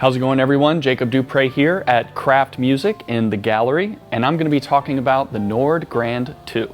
How's it going, everyone? Jacob Dupre here at Kraft Music in the gallery, and I'm going to be talking about the Nord Grand 2.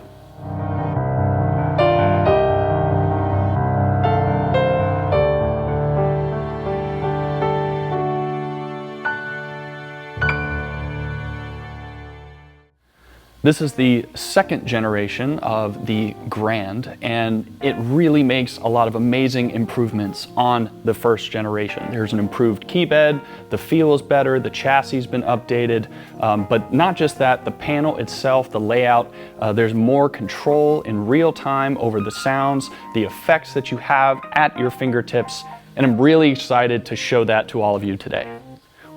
This is the second generation of the Grand, and it really makes a lot of amazing improvements on the first generation. There's an improved key bed, the feel is better, the chassis has been updated, but not just that, the panel itself, the layout, there's more control in real time over the sounds, the effects that you have at your fingertips, and I'm really excited to show that to all of you today.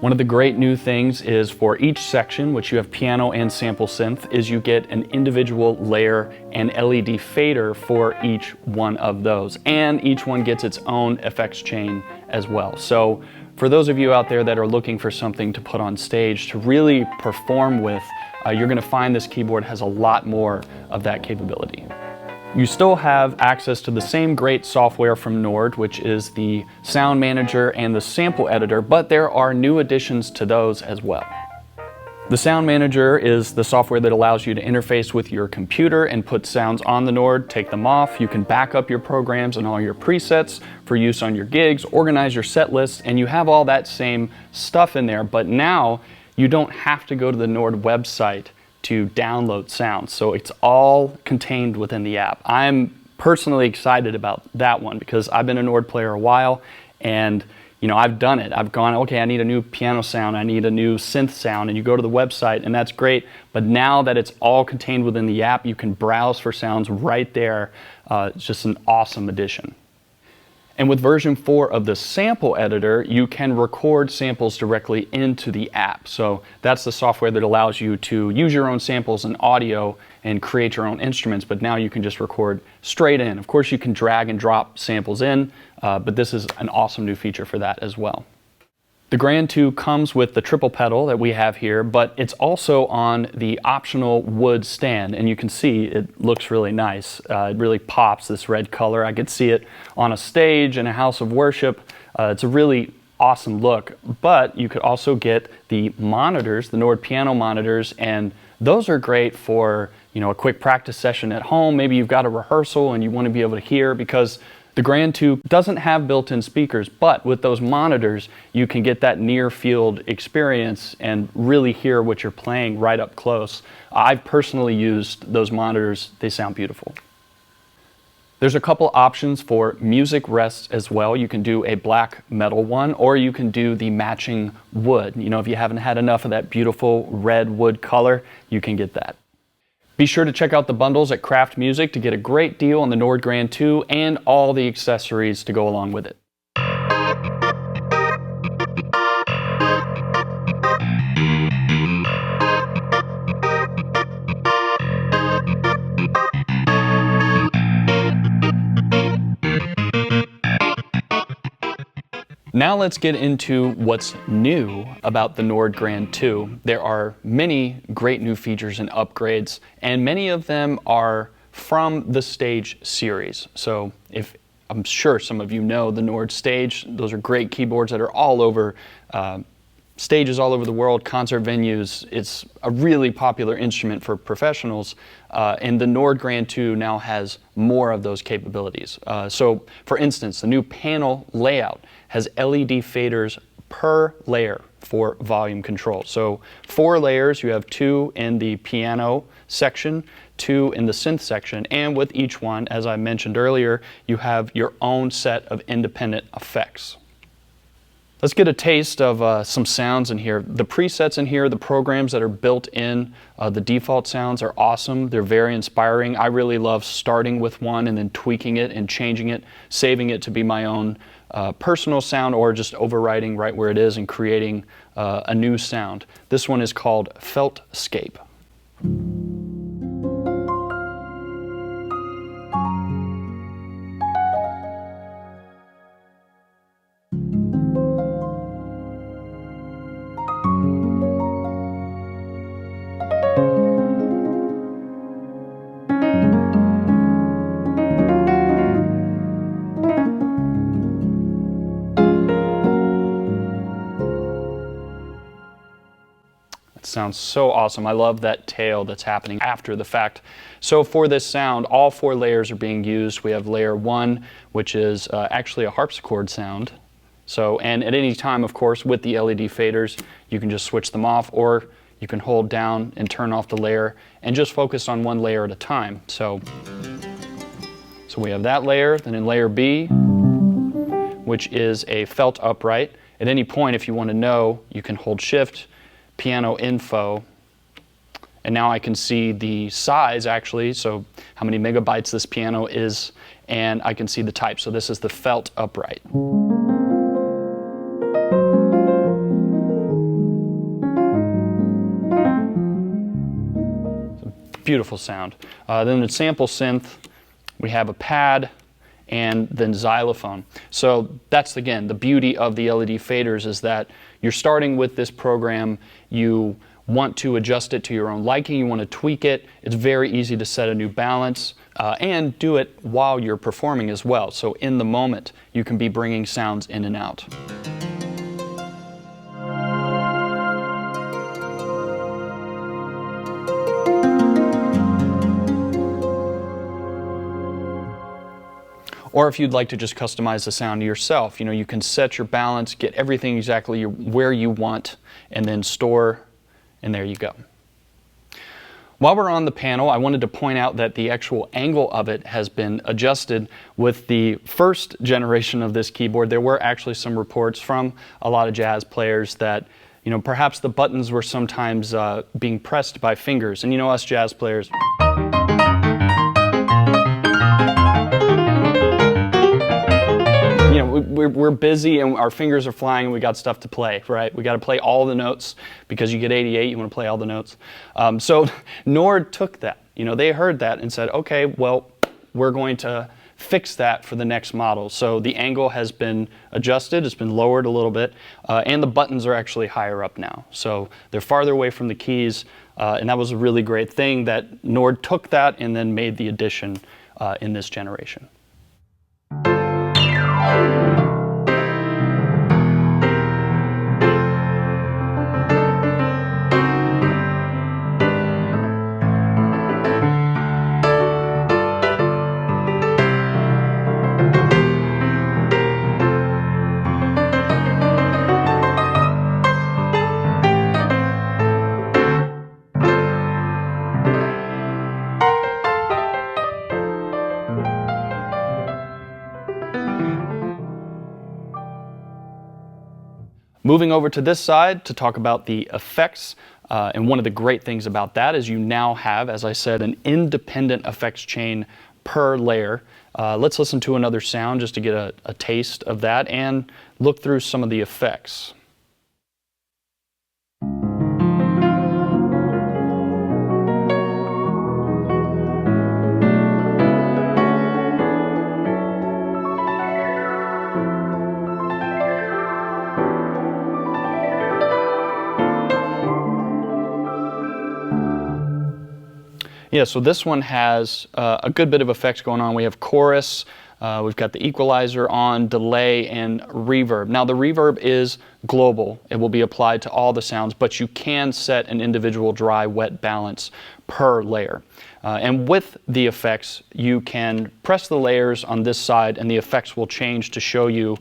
One of the great new things is for each section, which you have piano and sample synth, is you get an individual layer and LED fader for each one of those. And each one gets its own effects chain as well. So for those of you out there that are looking for something to put on stage to really perform with, you're gonna find this keyboard has a lot more of that capability. You still have access to the same great software from Nord, which is the Sound Manager and the Sample Editor, but there are new additions to those as well. The Sound Manager is the software that allows you to interface with your computer and put sounds on the Nord, take them off. You can back up your programs and all your presets for use on your gigs, organize your set lists, and you have all that same stuff in there, but now you don't have to go to the Nord website to download sounds. So it's all contained within the app. I'm personally excited about that one because I've been a Nord player a while, and I've done it. I've gone, okay, I need a new piano sound, I need a new synth sound, and you go to the website and that's great. But now that it's all contained within the app, you can browse for sounds right there. It's just an awesome addition. And with version 4 of the Sample Editor, you can record samples directly into the app. So that's the software that allows you to use your own samples and audio and create your own instruments, but now you can just record straight in. Of course, you can drag and drop samples in, but this is an awesome new feature for that as well. The Grand 2 comes with the triple pedal that we have here, but it's also on the optional wood stand, and you can see it looks really nice. It really pops, this red color. I could see it on a stage in a house of worship. It's a really awesome look, but you could also get the monitors, the Nord piano monitors, and those are great for a quick practice session at home. Maybe you've got a rehearsal and you want to be able to hear, because the Grand 2 doesn't have built-in speakers, but with those monitors, you can get that near-field experience and really hear what you're playing right up close. I've personally used those monitors. They sound beautiful. There's a couple options for music rests as well. You can do a black metal one, or you can do the matching wood. If you haven't had enough of that beautiful red wood color, you can get that. Be sure to check out the bundles at Kraft Music to get a great deal on the Nord Grand 2 and all the accessories to go along with it. Now let's get into what's new about the Nord Grand 2. There are many great new features and upgrades, and many of them are from the Stage series. So I'm sure some of you know the Nord Stage. Those are great keyboards that are all over stages all over the world, concert venues. It's a really popular instrument for professionals, and the Nord Grand 2 now has more of those capabilities. So for instance, the new panel layout has LED faders per layer for volume control. So 4 layers, you have 2 in the piano section, 2 in the synth section, and with each one, as I mentioned earlier, you have your own set of independent effects. Let's get a taste of some sounds in here. The presets in here, the programs that are built in, the default sounds are awesome. They're very inspiring. I really love starting with one and then tweaking it and changing it, saving it to be my own personal sound, or just overwriting right where it is and creating a new sound. This one is called Feltscape. It sounds so awesome. I love that tail that's happening after the fact. So for this sound, all 4 layers are being used. We have layer 1, which is actually a harpsichord sound. So, and at any time, of course, with the LED faders, you can just switch them off, or you can hold down and turn off the layer and just focus on one layer at a time. So we have that layer. Then in layer B, which is a felt upright, at any point, if you want to know, you can hold shift, piano info, and now I can see the size actually, so how many megabytes this piano is, and I can see the type. So this is the felt upright. Beautiful sound. Then the sample synth, we have a pad and then xylophone. So that's, again, the beauty of the LED faders is that you're starting with this program, you want to adjust it to your own liking, you want to tweak it. It's very easy to set a new balance and do it while you're performing as well. So in the moment, you can be bringing sounds in and out. Or if you'd like to just customize the sound yourself, you can set your balance, get everything exactly where you want, and then store, and there you go. While we're on the panel, I wanted to point out that the actual angle of it has been adjusted. With the first generation of this keyboard, there were actually some reports from a lot of jazz players that perhaps the buttons were sometimes being pressed by fingers. And us jazz players, we're busy and our fingers are flying and we got stuff to play, right? We got to play all the notes because you get 88, you want to play all the notes. So Nord took that, they heard that and said, okay, well, we're going to fix that for the next model. So the angle has been adjusted, it's been lowered a little bit, and the buttons are actually higher up now. So they're farther away from the keys, and that was a really great thing that Nord took that and then made the addition in this generation. Moving over to this side to talk about the effects, and one of the great things about that is you now have, as I said, an independent effects chain per layer. Let's listen to another sound just to get a taste of that and look through some of the effects. Yeah, so this one has a good bit of effects going on. We have chorus, we've got the equalizer on, delay, and reverb. Now the reverb is global. It will be applied to all the sounds, but you can set an individual dry-wet balance per layer. And with the effects, you can press the layers on this side and the effects will change to show you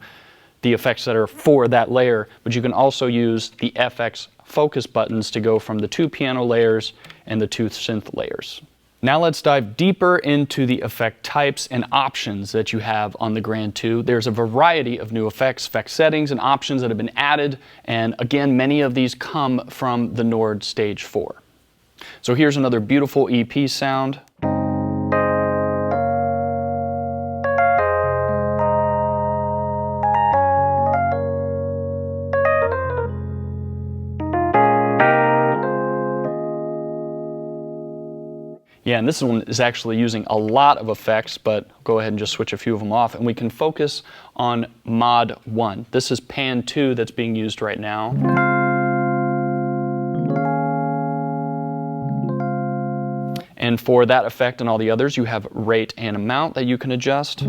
the effects that are for that layer, but you can also use the FX focus buttons to go from the 2 piano layers and the 2 synth layers. Now let's dive deeper into the effect types and options that you have on the Grand 2. There's a variety of new effect settings and options that have been added, and again, many of these come from the Nord Stage 4. So here's another beautiful EP sound. Yeah, and this one is actually using a lot of effects, but I'll go ahead and just switch a few of them off, and we can focus on Mod 1. This is Pan 2 that's being used right now. And for that effect and all the others, you have rate and amount that you can adjust.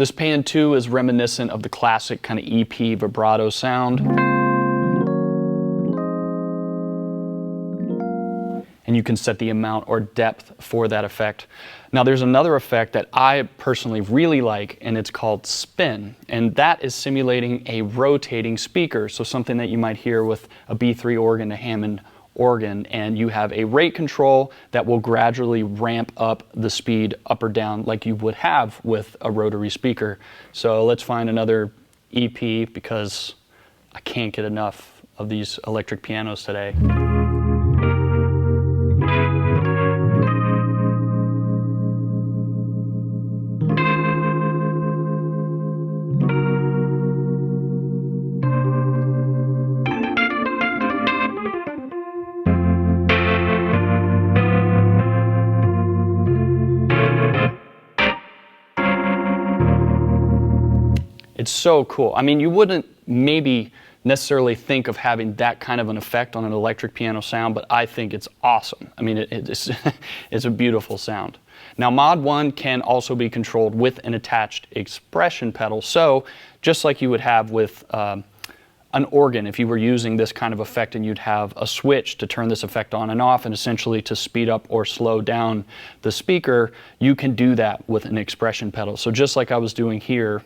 This pan 2 is reminiscent of the classic kind of EP vibrato sound. And you can set the amount or depth for that effect. Now there's another effect that I personally really like, and it's called spin, and that is simulating a rotating speaker, so something that you might hear with a B3 organ, a Hammond organ, and you have a rate control that will gradually ramp up the speed up or down like you would have with a rotary speaker. So let's find another EP, because I can't get enough of these electric pianos today. It's so cool. I mean, you wouldn't maybe necessarily think of having that kind of an effect on an electric piano sound, but I think it's awesome. I mean, it's, it's a beautiful sound. Now, Mod 1 can also be controlled with an attached expression pedal. So just like you would have with an organ, if you were using this kind of effect, and you'd have a switch to turn this effect on and off, and essentially to speed up or slow down the speaker, you can do that with an expression pedal. So just like I was doing here,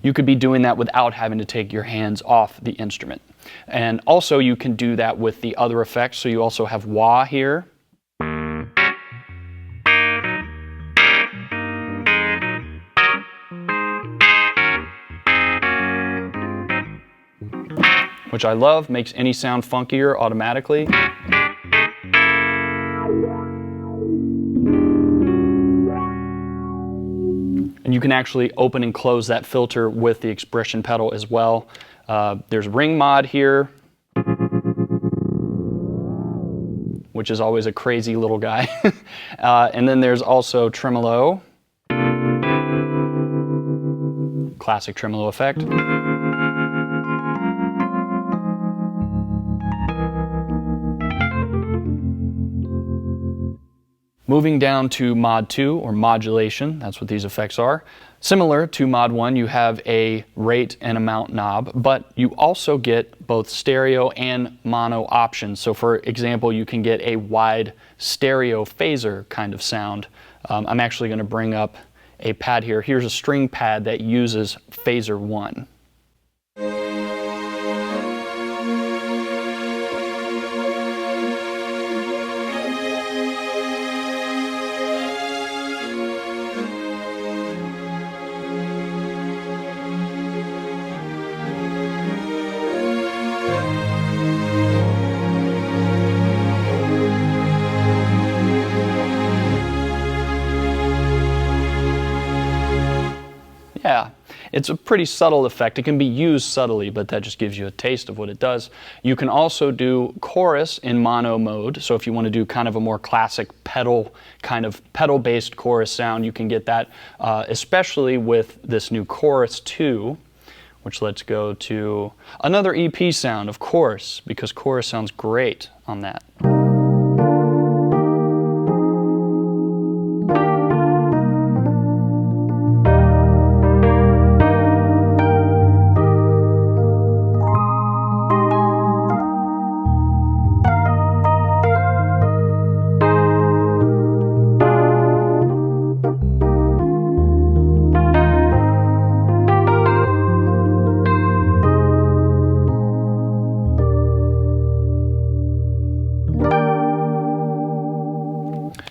you could be doing that without having to take your hands off the instrument. And also you can do that with the other effects. So you also have wah here. Which I love, makes any sound funkier automatically. And you can actually open and close that filter with the expression pedal as well. There's ring mod here, which is always a crazy little guy. And then there's also tremolo, classic tremolo effect. Moving down to Mod 2, or modulation, that's what these effects are. Similar to Mod 1, you have a rate and amount knob, but you also get both stereo and mono options. So for example, you can get a wide stereo phaser kind of sound. I'm actually going to bring up a pad here. Here's a string pad that uses phaser 1. Yeah, it's a pretty subtle effect. It can be used subtly, but that just gives you a taste of what it does. You can also do chorus in mono mode. So if you want to do kind of a more classic pedal, kind of pedal-based chorus sound, you can get that, especially with this new Chorus 2, which let's go to another EP sound, of course, because chorus sounds great on that.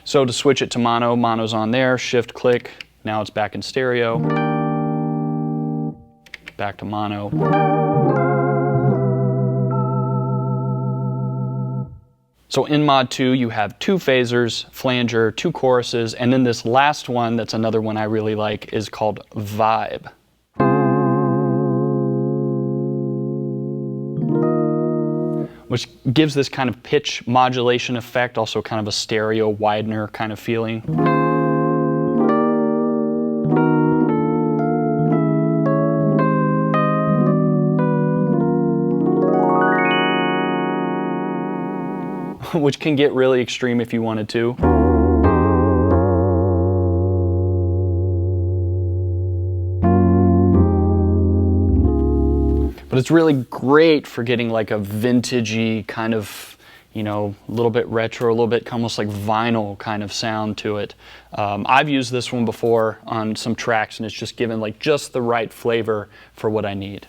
So to switch it to mono, mono's on there, shift click, now it's back in stereo, back to mono. So in Mod 2 you have 2 phasers, flanger, 2 choruses, and then this last one, that's another one I really like, is called Vibe. Which gives this kind of pitch modulation effect, also kind of a stereo widener kind of feeling. which can get really extreme if you wanted to. But it's really great for getting like a vintagey kind of, you know, a little bit retro, a little bit almost like vinyl kind of sound to it. I've used this one before on some tracks, and it's just given like just the right flavor for what I need.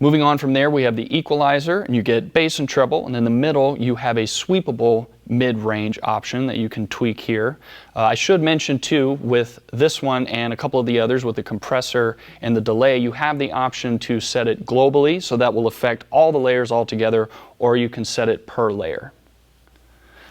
Moving on from there, we have the equalizer, and you get bass and treble, and in the middle you have a sweepable mid-range option that you can tweak here. I should mention too, with this one and a couple of the others with the compressor and the delay, you have the option to set it globally, so that will affect all the layers all together, or you can set it per layer.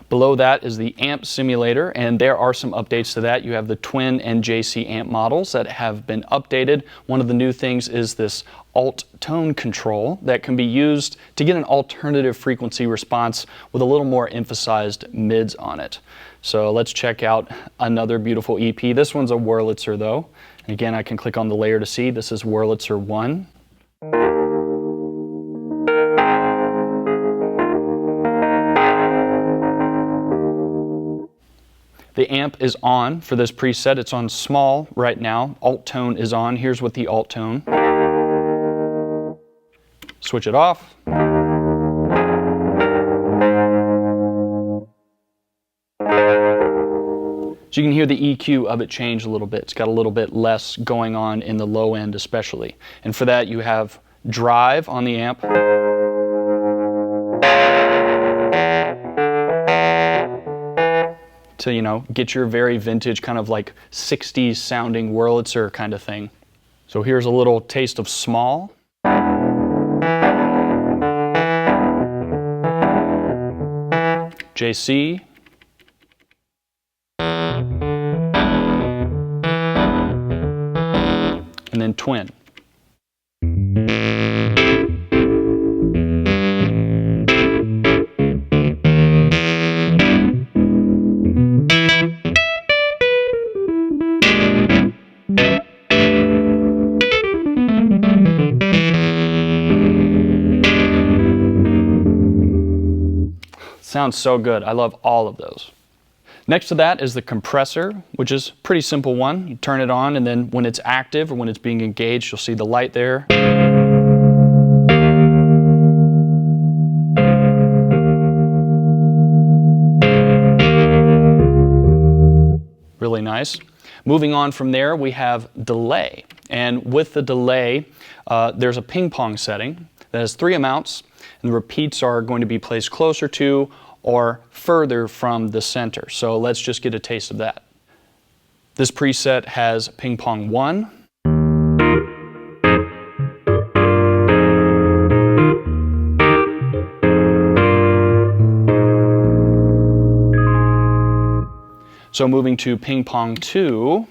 Below that is the amp simulator, and there are some updates to that. You have the twin and JC amp models that have been updated. One of the new things is this alt tone control that can be used to get an alternative frequency response with a little more emphasized mids on it. So let's check out another beautiful EP. This one's a Wurlitzer though. And again, I can click on the layer to see. This is Wurlitzer 1. The amp is on for this preset. It's on small right now. Alt tone is on. Here's with the alt tone. Switch it off. So you can hear the EQ of it change a little bit. It's got a little bit less going on in the low end especially. And for that you have drive on the amp. To, you know, get your very vintage kind of like 60s sounding Wurlitzer kind of thing. So here's a little taste of small. JC. And then twin. Sounds so good. I love all of those. Next to that is the compressor, which is a pretty simple one. You turn it on, and then when it's active or when it's being engaged, you'll see the light there. Really nice. Moving on from there, we have delay. And with the delay, there's a ping pong setting that has 3 amounts, and the repeats are going to be placed closer to or further from the center. So let's just get a taste of that. This preset has ping pong 1. So moving to ping pong 2.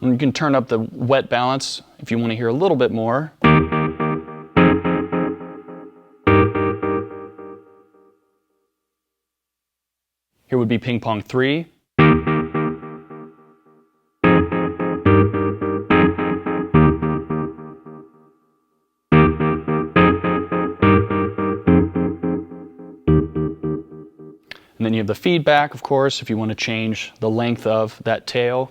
And you can turn up the wet balance if you want to hear a little bit more. Here would be ping pong 3. And then you have the feedback, of course, if you want to change the length of that tail.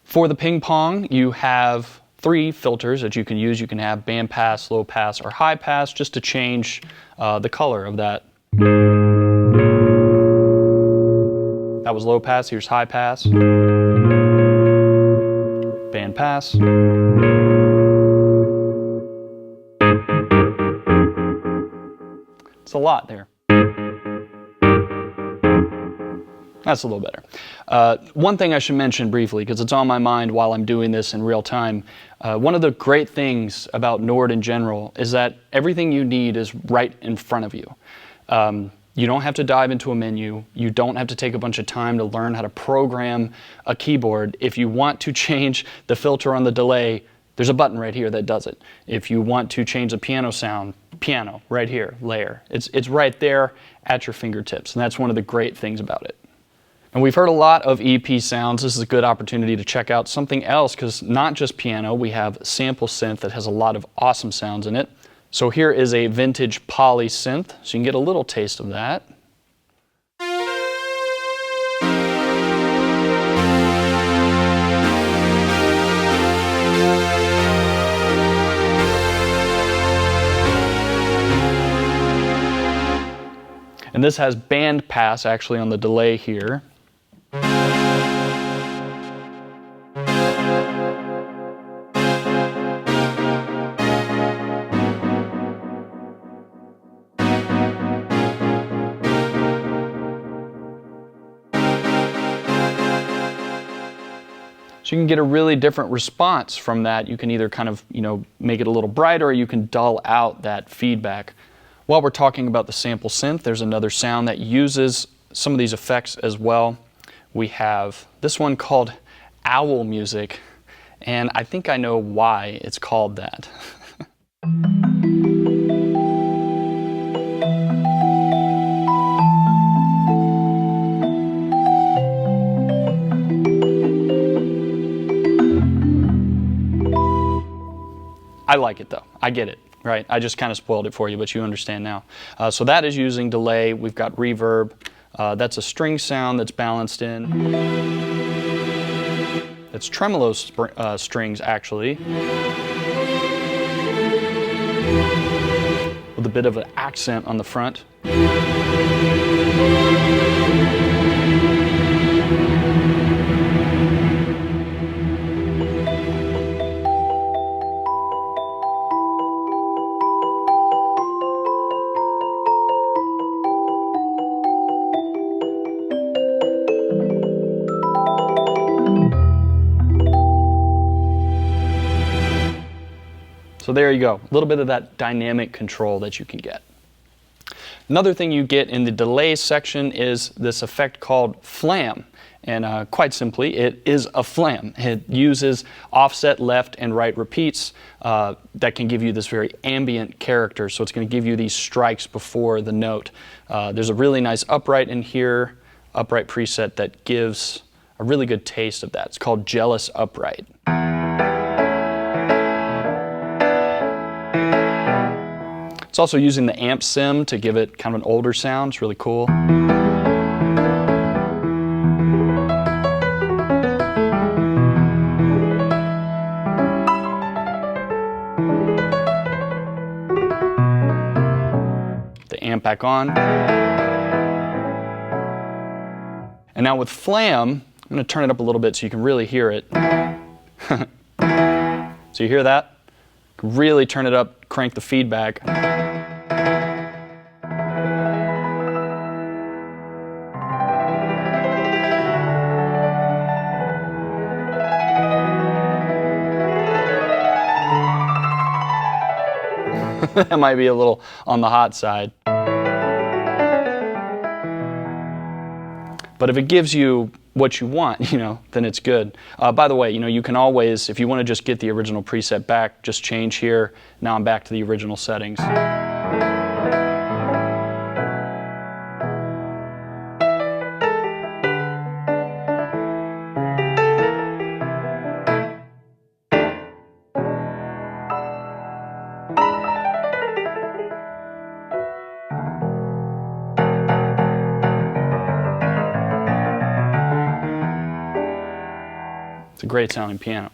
For the ping pong, you have 3 filters that you can use. You can have band pass, low pass, or high pass, just to change the color of that. That was low pass, here's high pass. Band pass. It's a lot there. That's a little better. One thing I should mention briefly, because it's on my mind while I'm doing this in real time. One of the great things about Nord in general is that everything you need is right in front of you. You don't have to dive into a menu. You don't have to take a bunch of time to learn how to program a keyboard. If you want to change the filter on the delay, there's a button right here that does it. If you want to change the piano sound, piano right here, layer. It's right there at your fingertips, and that's one of the great things about it. And we've heard a lot of EP sounds. This is a good opportunity to check out something else, because not just piano, we have Sample Synth that has a lot of awesome sounds in it. So here is a vintage poly synth, so you can get a little taste of that. And this has band pass actually on the delay here. So you can get a really different response from that. You can either kind of, make it a little brighter, or you can dull out that feedback. While we're talking about the sample synth, there's another sound that uses some of these effects as well. We have this one called owl music, and I think I know why it's called that. I like it though, I get it, right? I just kind of spoiled it for you, but you understand now. So that is using delay. We've got reverb. That's a string sound that's balanced in. It's tremolo strings actually, with a bit of an accent on the front. So there you go, a little bit of that dynamic control that you can get. Another thing you get in the delay section is this effect called flam. And quite simply, it is a flam. It uses offset left and right repeats that can give you this very ambient character. So it's going to give you these strikes before the note. There's a really nice upright in here, upright preset that gives a really good taste of that. It's called Jealous Upright. It's also using the amp sim to give it kind of an older sound. It's really cool. The amp back on. And now with flam, I'm going to turn it up a little bit so you can really hear it. So you hear that? Really turn it up, crank the feedback. That might be a little on the hot side. But if it gives you what you want, then it's good. By the way, you can always, if you want to just get the original preset back, just change here. Now I'm back to the original settings. It's a great sounding piano.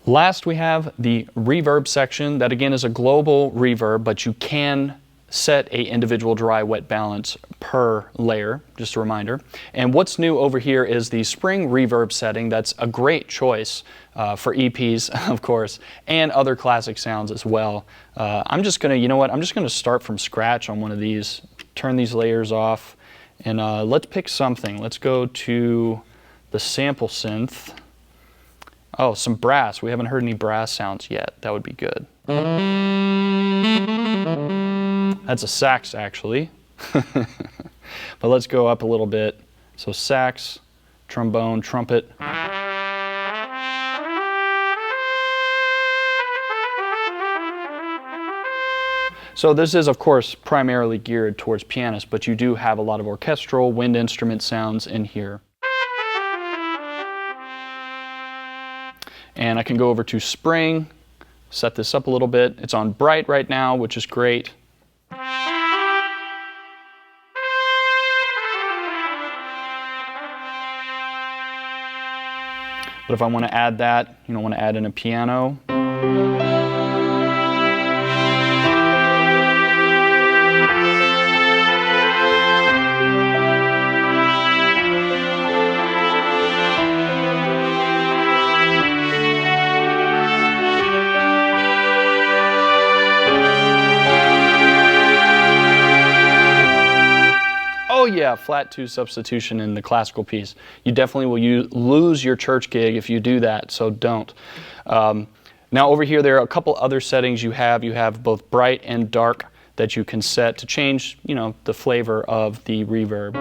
Last we have the reverb section. That again is a global reverb, but you can set a individual dry wet balance per layer, just a reminder. And what's new over here is the spring reverb setting. That's a great choice for EPs, of course, and other classic sounds as well. I'm just gonna, I'm just gonna start from scratch on one of these, turn these layers off, and let's pick something. Let's go to the sample synth. Oh, some brass. We haven't heard any brass sounds yet. That would be good. That's a sax, actually. But let's go up a little bit. So sax, trombone, trumpet. So this is, of course, primarily geared towards pianists, but you do have a lot of orchestral, wind instrument sounds in here. And I can go over to spring, set this up a little bit. It's on bright right now, which is great. But if I want to add that, you know, want to add in a piano. Oh yeah, flat 2 substitution in the classical piece. You definitely will lose your church gig if you do that, so don't. Now over here, there are a couple other settings you have. You have both bright and dark that you can set to change, you know, the flavor of the reverb.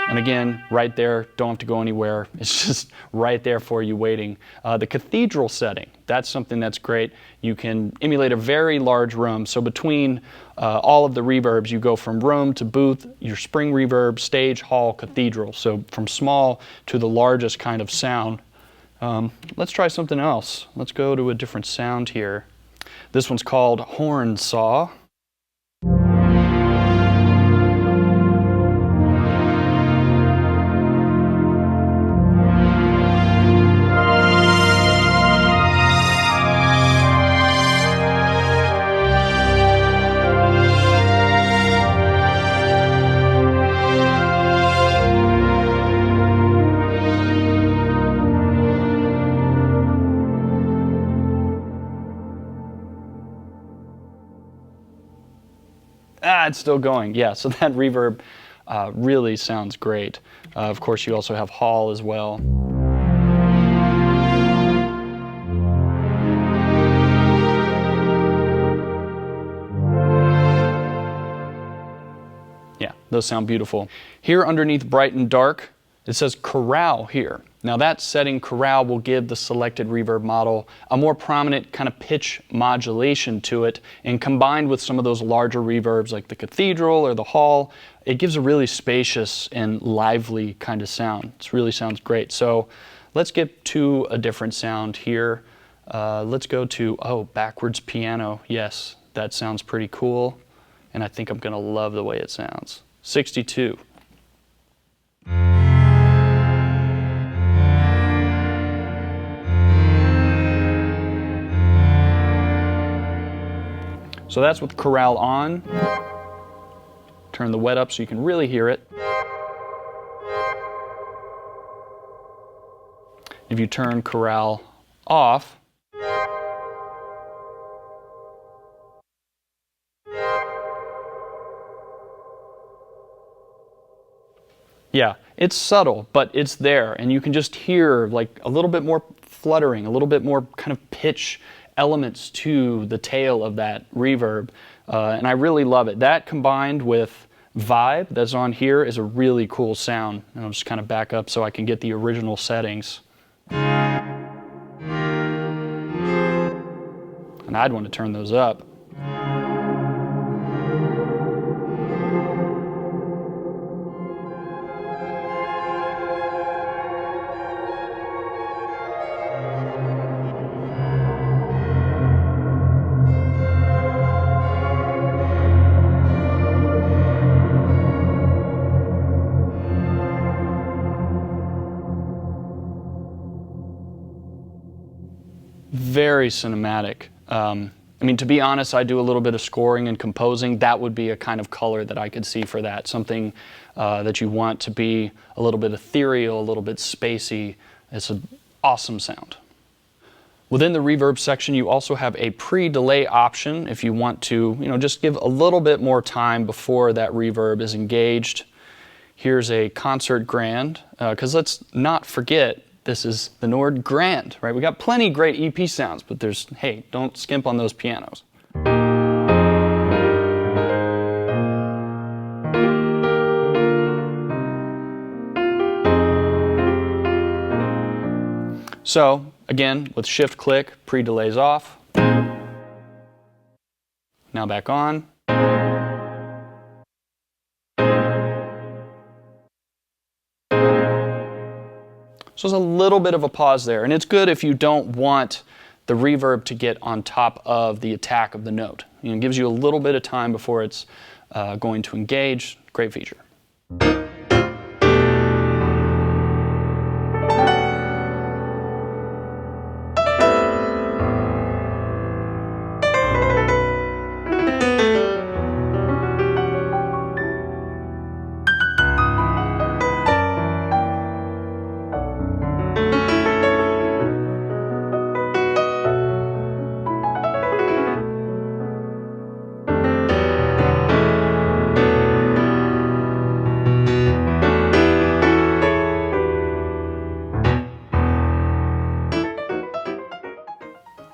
And again, right there, don't have to go anywhere. It's just right there for you waiting. The cathedral setting, that's something that's great. You can emulate a very large room. So between all of the reverbs, you go from room to booth, your spring reverb, stage, hall, cathedral. So from small to the largest kind of sound. Let's try something else. Let's go to a different sound here. This one's called horn saw. It's still going. Yeah, so that reverb really sounds great. Of course, you also have hall as well. Yeah, those sound beautiful. Here underneath bright and dark, it says chorale here. Now that setting, chorale, will give the selected reverb model a more prominent kind of pitch modulation to it, and combined with some of those larger reverbs like the cathedral or the hall, it gives a really spacious and lively kind of sound. It really sounds great. So let's get to a different sound here. Let's go to, backwards piano. Yes, that sounds pretty cool, and I think I'm gonna love the way it sounds. 62. So that's with chorale on. Turn the wet up so you can really hear it. If you turn chorale off, yeah, it's subtle, but it's there, and you can just hear like a little bit more fluttering, a little bit more kind of pitch elements to the tail of that reverb, and I really love it. That combined with vibe that's on here is a really cool sound. And I'll just kind of back up so I can get the original settings. And I'd want to turn those up. Very cinematic. I mean, to be honest, I do a little bit of scoring and composing. That would be a kind of color that I could see for that. Something that you want to be a little bit ethereal, a little bit spacey. It's an awesome sound. Within the reverb section, you also have a pre-delay option if you want to, just give a little bit more time before that reverb is engaged. Here's a concert grand, because let's not forget, this is the Nord Grand, right? We got plenty great EP sounds, but hey, don't skimp on those pianos. So Again, with shift click, pre-delays off. Now back on. So there's a little bit of a pause there, and it's good if you don't want the reverb to get on top of the attack of the note. You know, it gives you a little bit of time before it's going to engage. Great feature.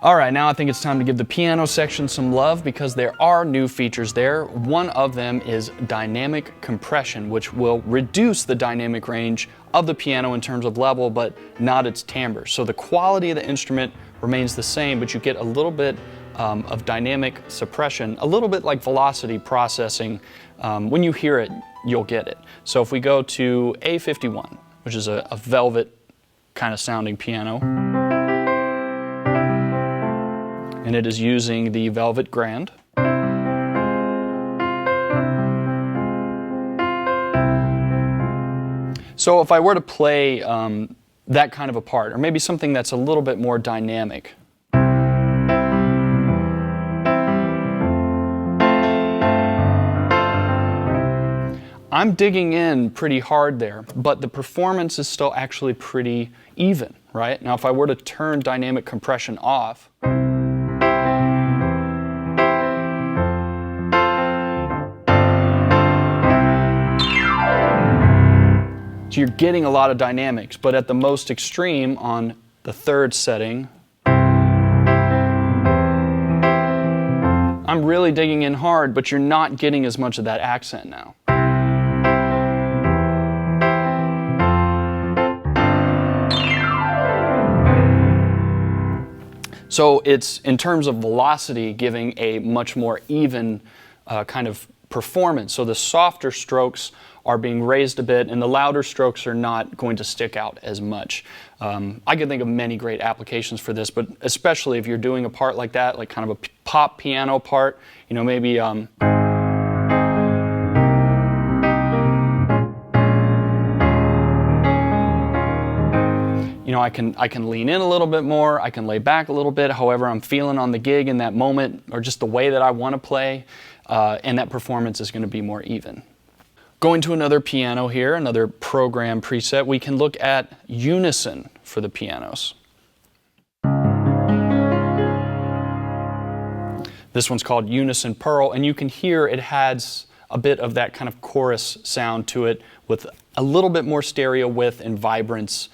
All right, now I think it's time to give the piano section some love because there are new features there. One of them is dynamic compression, which will reduce the dynamic range of the piano in terms of level, but not its timbre. So the quality of the instrument remains the same, but you get a little bit of dynamic suppression, a little bit like velocity processing. When you hear it, you'll get it. So if we go to A51, which is a velvet kind of sounding piano, and it is using the Velvet Grand. So if I were to play that kind of a part, or maybe something that's a little bit more dynamic, I'm digging in pretty hard there, but the performance is still actually pretty even, right? Now if I were to turn dynamic compression off, so you're getting a lot of dynamics, but at the most extreme on the third setting, I'm really digging in hard, but you're not getting as much of that accent now. So it's, in terms of velocity, giving a much more even kind of performance. So the softer strokes are being raised a bit, and the louder strokes are not going to stick out as much. I can think of many great applications for this, but especially if you're doing a part like that, like kind of a pop piano part, you know, maybe you know, I can lean in a little bit more, I can lay back a little bit, however I'm feeling on the gig in that moment, or just the way that I want to play, and that performance is going to be more even. Going to another piano here, another program preset, we can look at unison for the pianos. This one's called Unison Pearl, and you can hear it has a bit of that kind of chorus sound to it with a little bit more stereo width and vibrance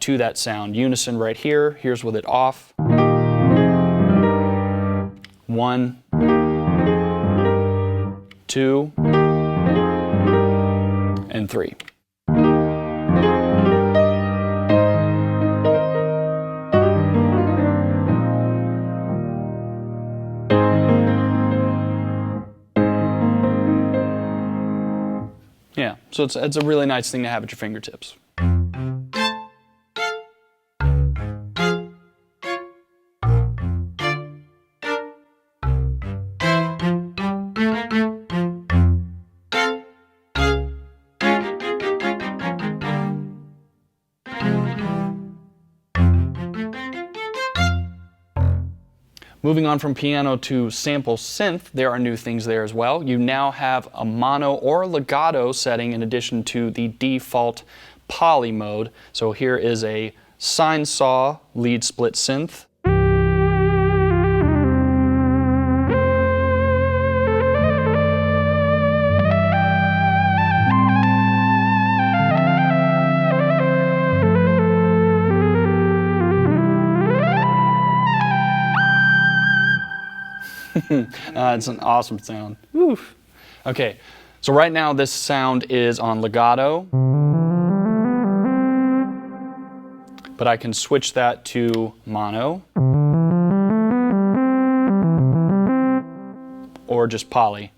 to that sound. Unison right here, here's with it off. 1, 2, and 3. Yeah, so it's a really nice thing to have at your fingertips. Moving on from piano to sample synth, there are new things there as well. You now have a mono or legato setting in addition to the default poly mode. So here is a sine saw lead split synth. It's an awesome sound. Oof. Okay, so right now this sound is on legato. but I can switch that to mono or just poly.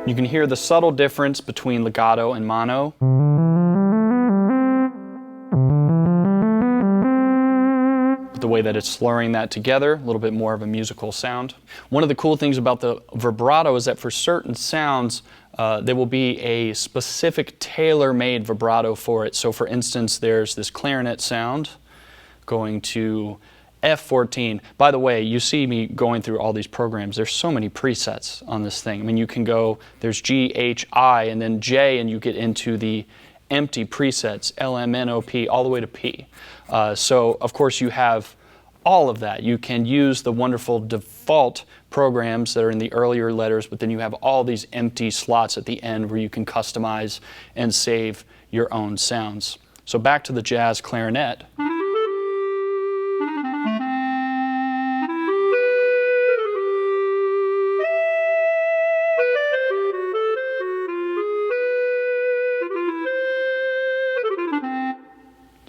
You can hear the subtle difference between legato and mono. The way that it's slurring that together, a little bit more of a musical sound. One of the cool things about the vibrato is that for certain sounds, there will be a specific tailor-made vibrato for it. So for instance, there's this clarinet sound going to F14. By the way, you see me going through all these programs. There's so many presets on this thing. I mean, you can go, there's G, H, I, and then J, and you get into the empty presets, L, M, N, O, P, all the way to P. So, of course, you have all of that. You can use the wonderful default programs that are in the earlier letters, but then you have all these empty slots at the end where you can customize and save your own sounds. So back to the jazz clarinet.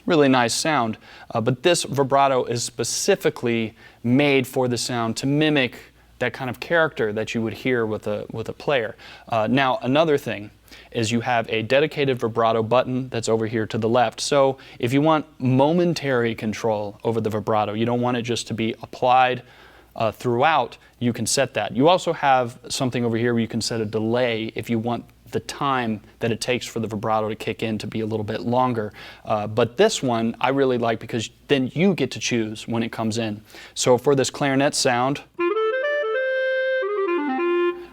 Really nice sound, but this vibrato is specifically made for the sound to mimic that kind of character that you would hear with a player. Now, another thing is you have a dedicated vibrato button that's over here to the left. So if you want momentary control over the vibrato, you don't want it just to be applied throughout, you can set that. You also have something over here where you can set a delay if you want the time that it takes for the vibrato to kick in to be a little bit longer. But this one I really like because then you get to choose when it comes in. So for this clarinet sound,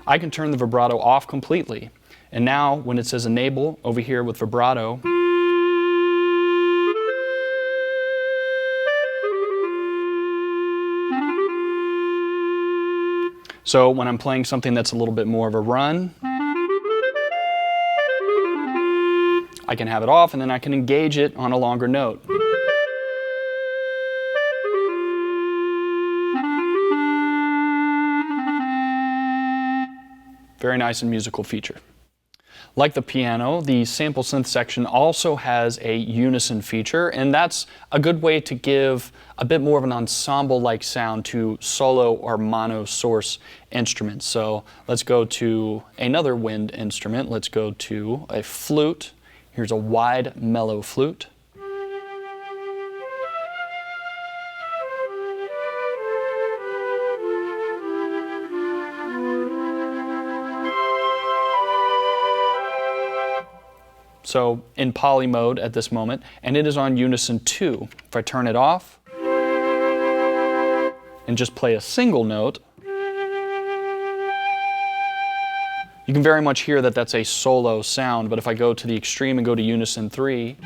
I can turn the vibrato off completely. And now when it says enable over here with vibrato, so when I'm playing something that's a little bit more of a run, I can have it off and then I can engage it on a longer note. Very nice and musical feature. Like the piano, the Sample Synth section also has a unison feature, and that's a good way to give a bit more of an ensemble-like sound to solo or mono source instruments. So let's go to another wind instrument. Let's go to a flute. Here's a wide, mellow flute. So in poly mode at this moment, and it is on unison 2. If I turn it off and just play a single note, you can very much hear that that's a solo sound, but if I go to the extreme and go to unison 3,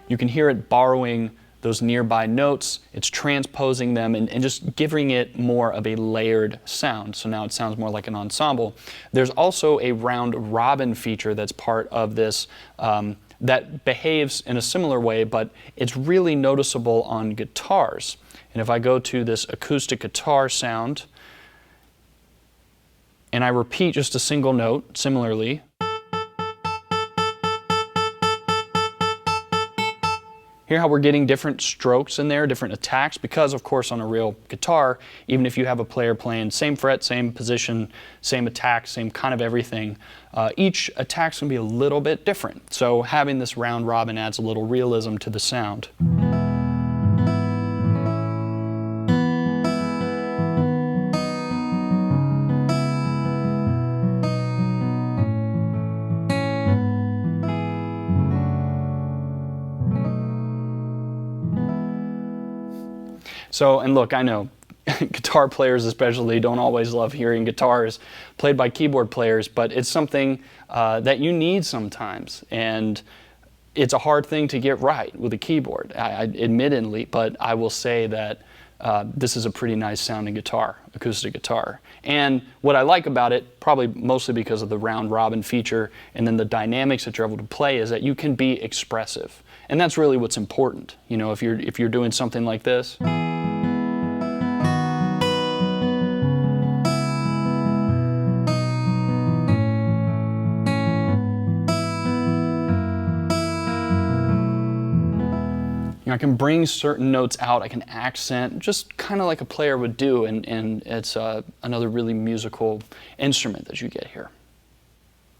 you can hear it borrowing those nearby notes, it's transposing them and just giving it more of a layered sound. So now it sounds more like an ensemble. There's also a round robin feature that's part of this that behaves in a similar way, but it's really noticeable on guitars. And if I go to this acoustic guitar sound, and I repeat just a single note, similarly, hear how we're getting different strokes in there, different attacks, because of course on a real guitar, even if you have a player playing same fret, same position, same attack, same kind of everything, each attack's gonna be a little bit different. So having this round robin adds a little realism to the sound. So, and look, I know guitar players especially don't always love hearing guitars played by keyboard players, but it's something that you need sometimes. And it's a hard thing to get right with a keyboard, admittedly, but I will say that this is a pretty nice sounding guitar, acoustic guitar. And what I like about it, probably mostly because of the round robin feature and then the dynamics that you're able to play, is that you can be expressive. And that's really what's important. You know, if you're doing something like this, I can bring certain notes out, I can accent, just kind of like a player would do, and it's another really musical instrument that you get here.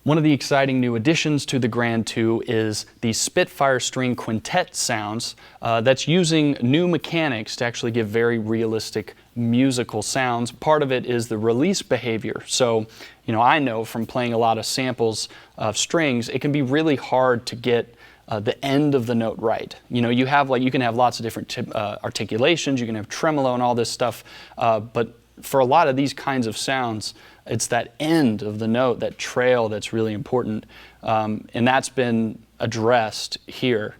One of the exciting new additions to the Grand 2 is the Spitfire String Quintet sounds that's using new mechanics to actually give very realistic musical sounds. Part of it is the release behavior. So, I know from playing a lot of samples of strings, it can be really hard to get the end of the note right. You can have lots of different articulations, you can have tremolo and all this stuff, but for a lot of these kinds of sounds, it's that end of the note, that trail, that's really important, and that's been addressed here.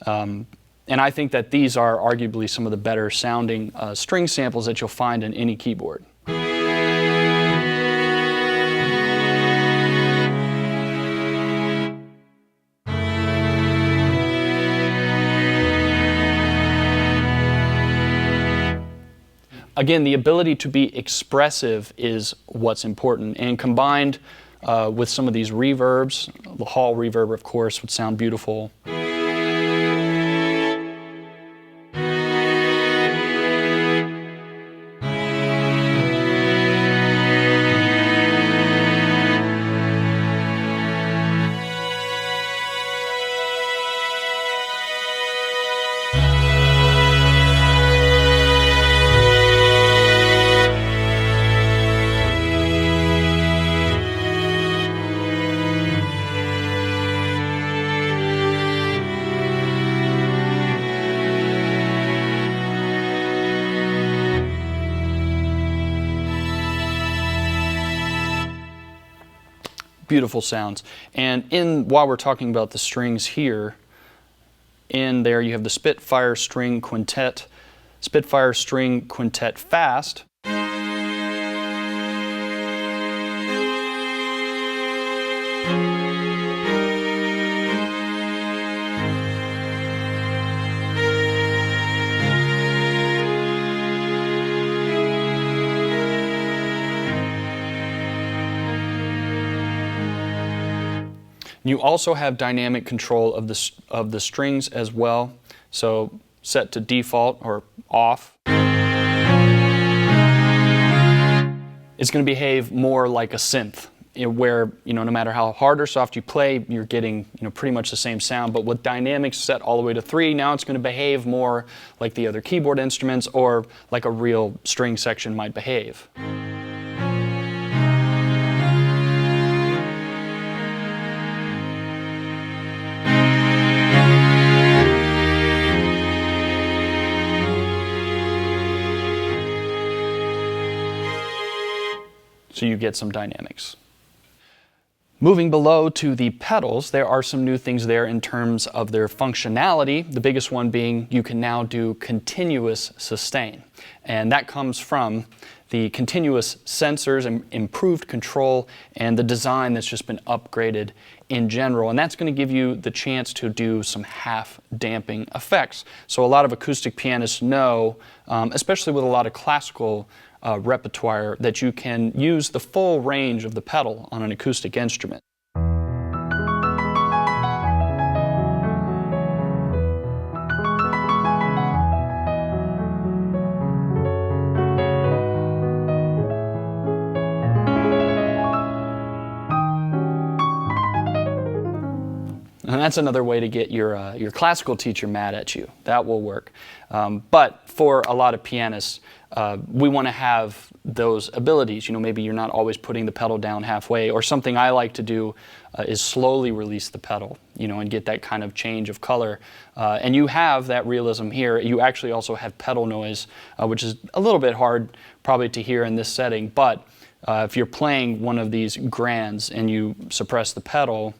And I think that these are arguably some of the better sounding string samples that you'll find in any keyboard. Again, the ability to be expressive is what's important, and combined with some of these reverbs, the hall reverb, of course, would sound beautiful. Beautiful sounds. And while we're talking about the strings here, in there you have the Spitfire String Quintet, Spitfire String Quintet Fast. You also have dynamic control of the strings as well, so set to default or off. It's going to behave more like a synth, where no matter how hard or soft you play, you're getting pretty much the same sound. But with dynamics set all the way to 3, now it's going to behave more like the other keyboard instruments, or like a real string section might behave. So you get some dynamics. Moving below to the pedals, there are some new things there in terms of their functionality. The biggest one being you can now do continuous sustain. And that comes from the continuous sensors and improved control and the design that's just been upgraded in general. And that's going to give you the chance to do some half damping effects. So a lot of acoustic pianists know, especially with a lot of classical repertoire, that you can use the full range of the pedal on an acoustic instrument. And that's another way to get your classical teacher mad at you. That will work. But for a lot of pianists, we want to have those abilities. Maybe you're not always putting the pedal down halfway, or something I like to do is slowly release the pedal, and get that kind of change of color. And you have that realism here. You actually also have pedal noise, which is a little bit hard probably to hear in this setting. But if you're playing one of these grands and you suppress the pedal,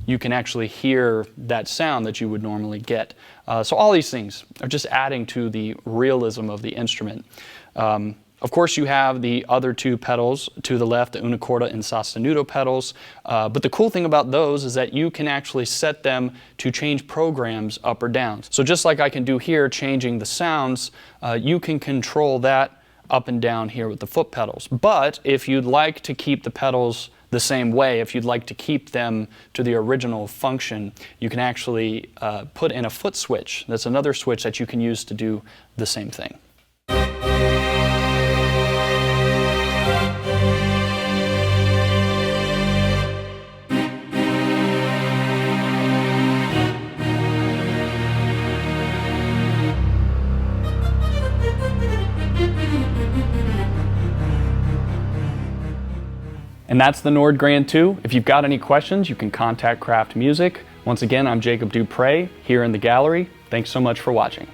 you can actually hear that sound that you would normally get. So all these things are just adding to the realism of the instrument. Of course, you have the other two pedals to the left, the unicorda and sostenuto pedals. But the cool thing about those is that you can actually set them to change programs up or down. So just like I can do here, changing the sounds, you can control that up and down here with the foot pedals. But if you'd like to keep the the same way, if you'd like to keep them to the original function, you can actually put in a foot switch. That's another switch that you can use to do the same thing. And that's the Nord Grand 2. If you've got any questions, you can contact Kraft Music. Once again, I'm Jacob Dupre here in the gallery. Thanks so much for watching.